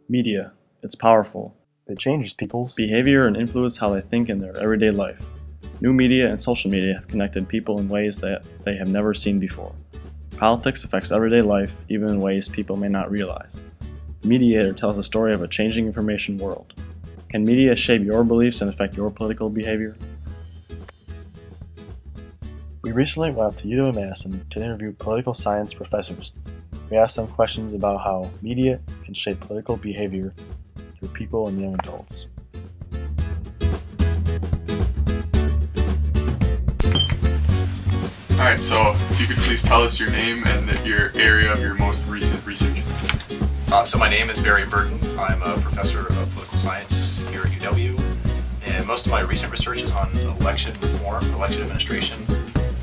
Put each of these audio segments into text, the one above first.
Media. It's powerful. It changes people's Behavior and influence how they think in their everyday life. New media and social media have connected people in ways that they have never seen before. Politics affects everyday life, even in ways people may not realize. Mediator tells the story of a changing information world. Can media shape your beliefs and affect your political behavior? We recently went out to UW-Madison to interview political science professors. We asked them questions about how media can shape political behavior through people and young adults. Alright, so if you could please tell us your name and your area of your most recent research. So my name is Barry Burton. I'm a professor of political science here at UW, and most of my recent research is on election reform, election administration,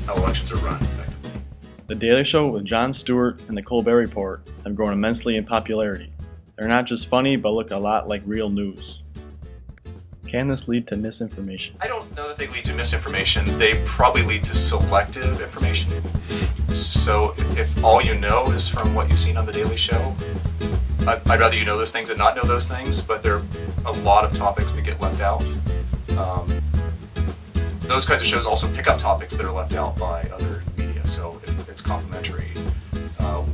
how elections are run effectively. The Daily Show with Jon Stewart and the Colbert Report have grown immensely in popularity. They're not just funny, but look a lot like real news. Can this lead to misinformation? I don't know that they lead to misinformation. They probably lead to selective information. So if all you know is from what you've seen on The Daily Show, I'd rather you know those things than not know those things, but there are a lot of topics that get left out. Those kinds of shows also pick up topics that are left out by other media, so it's complementary.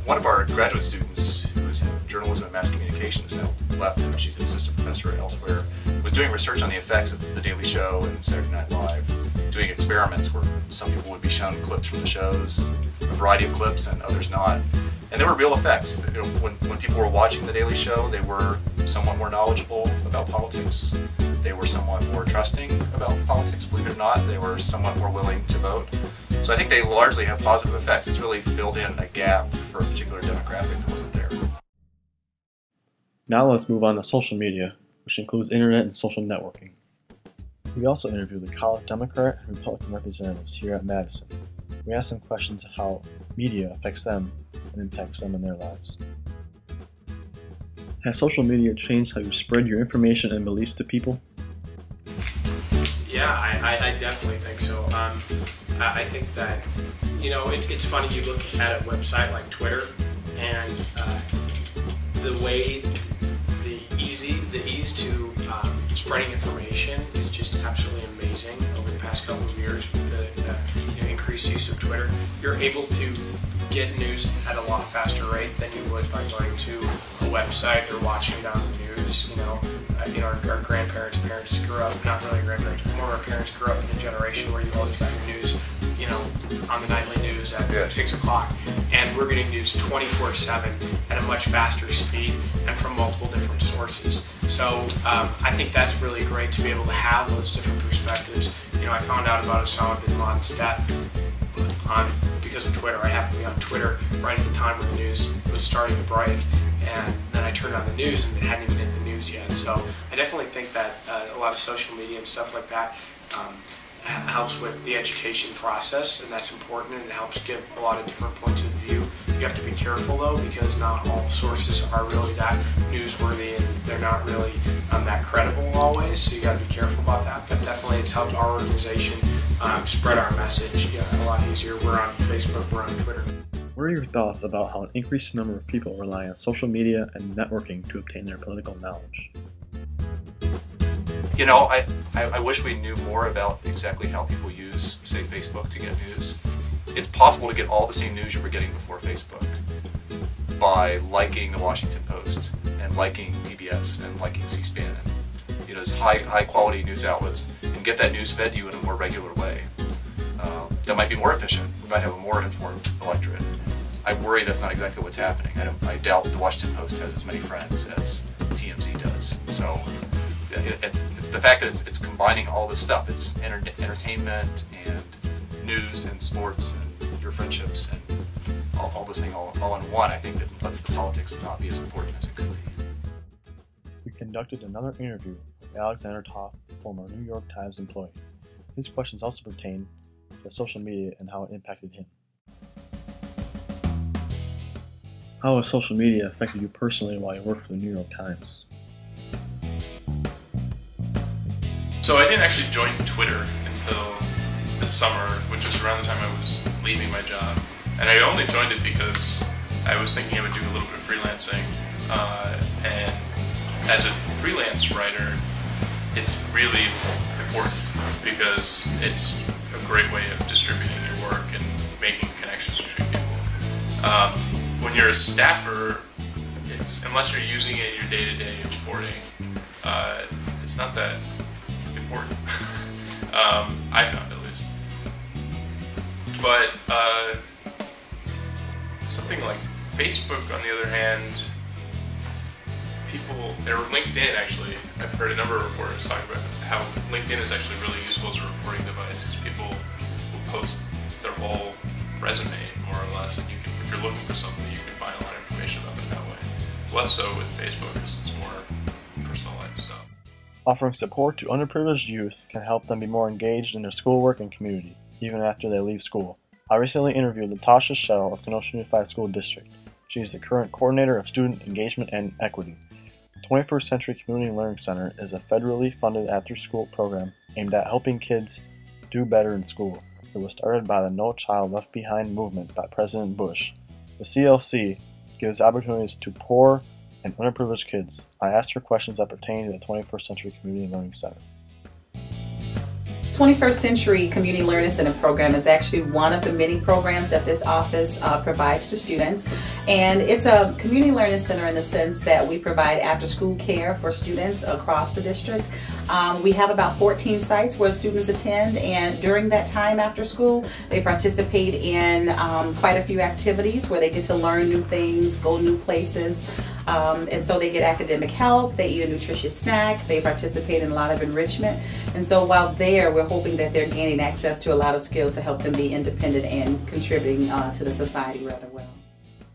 One of our graduate students, who is in journalism and mass communication, is now left, and she's an assistant professor elsewhere, was doing research on the effects of The Daily Show and Saturday Night Live, doing experiments where some people would be shown clips from the shows, a variety of clips, and others not. And there were real effects. You know, when people were watching The Daily Show, they were somewhat more knowledgeable about politics. They were somewhat more trusting about politics, believe it or not. They were somewhat more willing to vote. So I think they largely have positive effects. It's really filled in a gap for a particular demographic that wasn't there. Now let's move on to social media, which includes internet and social networking. We also interviewed the college Democrat and Republican representatives here at Madison. We asked them questions of how media affects them and impacts them in their lives. Has social media changed how you spread your information and beliefs to people? Yeah, I definitely think so. I think that, you know, it's funny, you look at a website like Twitter, and the ease to spreading information is just absolutely amazing over the past couple of years with the increased use of Twitter. You're able to get news at a lot faster rate than you would by going to a website or watching it on the news. Our grandparents' parents grew up, not really grandparents, but more of our parents grew up in a generation where you always got your news, on the nightly news at 6 o'clock. And we're getting news 24/7 at a much faster speed and from multiple different sources. So I think that's really great to be able to have those different perspectives. I found out about Osama bin Laden's death because of Twitter. I happened to be on Twitter right at the time when the news was starting to break, and then I turned on the news and it hadn't even hit the news yet. So I definitely think that a lot of social media and stuff like that helps with the education process, and that's important, and it helps give a lot of different points of view. You have to be careful though, because not all sources are really that newsworthy, and they're not really that credible always, so you got to be careful about that. But definitely it's helped our organization spread our message a lot easier. We're on Facebook, we're on Twitter. What are your thoughts about how an increased number of people rely on social media and networking to obtain their political knowledge? I wish we knew more about exactly how people use, say, Facebook to get news. It's possible to get all the same news you were getting before Facebook by liking the Washington Post and liking PBS and liking C-SPAN and those high quality news outlets, and get that news fed to you in a more regular way. That might be more efficient. We might have a more informed electorate. I worry that's not exactly what's happening. I doubt the Washington Post has as many friends as TMZ does. So it's the fact that it's combining all this stuff. It's entertainment and news and sports and your friendships and all this thing all in one. I think that lets the politics not be as important as it could be. We conducted another interview with Alexander Toff, former New York Times employee. His questions also pertain to social media and how it impacted him. How has social media affected you personally while you worked for the New York Times? So I didn't actually join Twitter until this summer, which was around the time I was leaving my job. And I only joined it because I was thinking I would do a little bit of freelancing, and as a freelance writer, it's really important because it's a great way of distributing your work and making connections between people. When you're a staffer, unless you're using it in your day-to-day reporting, it's not that important. I found at least. But something like Facebook, on the other hand, or LinkedIn actually, I've heard a number of reporters talk about how LinkedIn is actually really useful as a reporting device, because people will post their whole resume, more or less, and if you're looking for something, you can find a lot of information about them that way. Less so with Facebook, because it's more personal life stuff. Offering support to underprivileged youth can help them be more engaged in their schoolwork and community, even after they leave school. I recently interviewed Latasha Shell of Kenosha Unified School District. She is the current coordinator of student engagement and equity. The 21st Century Community Learning Center is a federally funded after-school program aimed at helping kids do better in school. It was started by the No Child Left Behind movement by President Bush. The CLC gives opportunities to poor and underprivileged kids. I asked her questions that pertain to the 21st Century Community Learning Center. 21st Century Community Learning Center program is actually one of the many programs that this office provides to students, and it's a community learning center in the sense that we provide after-school care for students across the district. We have about 14 sites where students attend, and during that time after school they participate in quite a few activities where they get to learn new things, go new places. And so they get academic help, they eat a nutritious snack, they participate in a lot of enrichment. And so while there, we're hoping that they're gaining access to a lot of skills to help them be independent and contributing to the society rather well.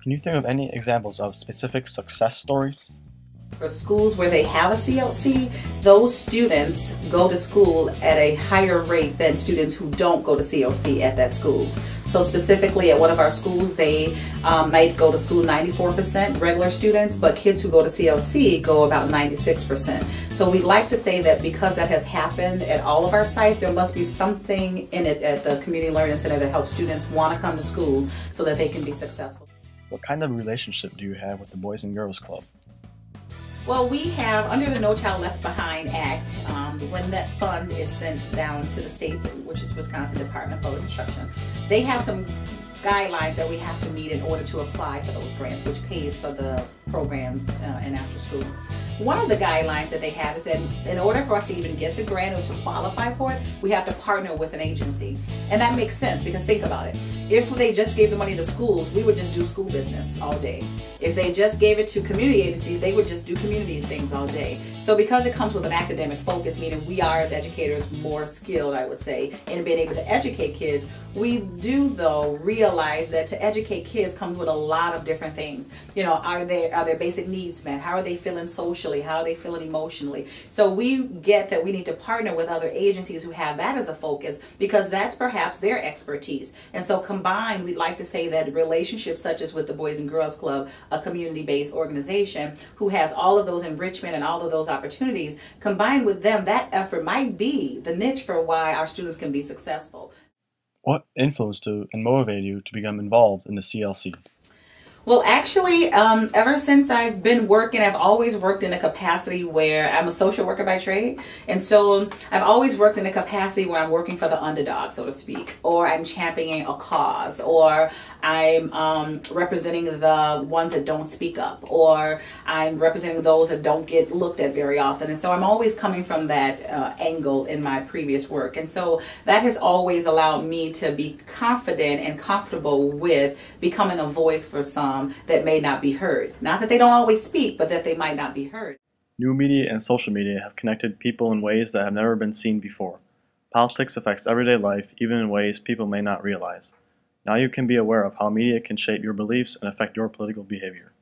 Can you think of any examples of specific success stories? For schools where they have a CLC, those students go to school at a higher rate than students who don't go to CLC at that school. So specifically at one of our schools, they might go to school 94% regular students, but kids who go to CLC go about 96%. So we'd like to say that because that has happened at all of our sites, there must be something in it at the Community Learning Center that helps students want to come to school so that they can be successful. What kind of relationship do you have with the Boys and Girls Club? Well, we have, under the No Child Left Behind Act, when that fund is sent down to the states, which is Wisconsin Department of Public Instruction, they have some guidelines that we have to meet in order to apply for those grants, which pays for the programs and after school. One of the guidelines that they have is that in order for us to even get the grant or to qualify for it, we have to partner with an agency. And that makes sense because think about it. If they just gave the money to schools, we would just do school business all day. If they just gave it to community agencies, they would just do community things all day. So because it comes with an academic focus, meaning we are as educators more skilled, I would say, in being able to educate kids, we do though realize that to educate kids comes with a lot of different things. You know, are their basic needs met? How are they feeling socially? How are they feeling emotionally? So we get that we need to partner with other agencies who have that as a focus because that's perhaps their expertise. And so combined, we'd like to say that relationships such as with the Boys and Girls Club, a community-based organization who has all of those enrichment and all of those opportunities, combined with them, that effort might be the niche for why our students can be successful. What influenced you and motivated you to become involved in the CLC? Well, actually, ever since I've been working, I've always worked in a capacity where I'm a social worker by trade. And so I've always worked in a capacity where I'm working for the underdog, so to speak, or I'm championing a cause, or I'm representing the ones that don't speak up, or I'm representing those that don't get looked at very often. And so I'm always coming from that angle in my previous work. And so that has always allowed me to be confident and comfortable with becoming a voice for some that may not be heard. Not that they don't always speak, but that they might not be heard. New media and social media have connected people in ways that have never been seen before. Politics affects everyday life, even in ways people may not realize. Now you can be aware of how media can shape your beliefs and affect your political behavior.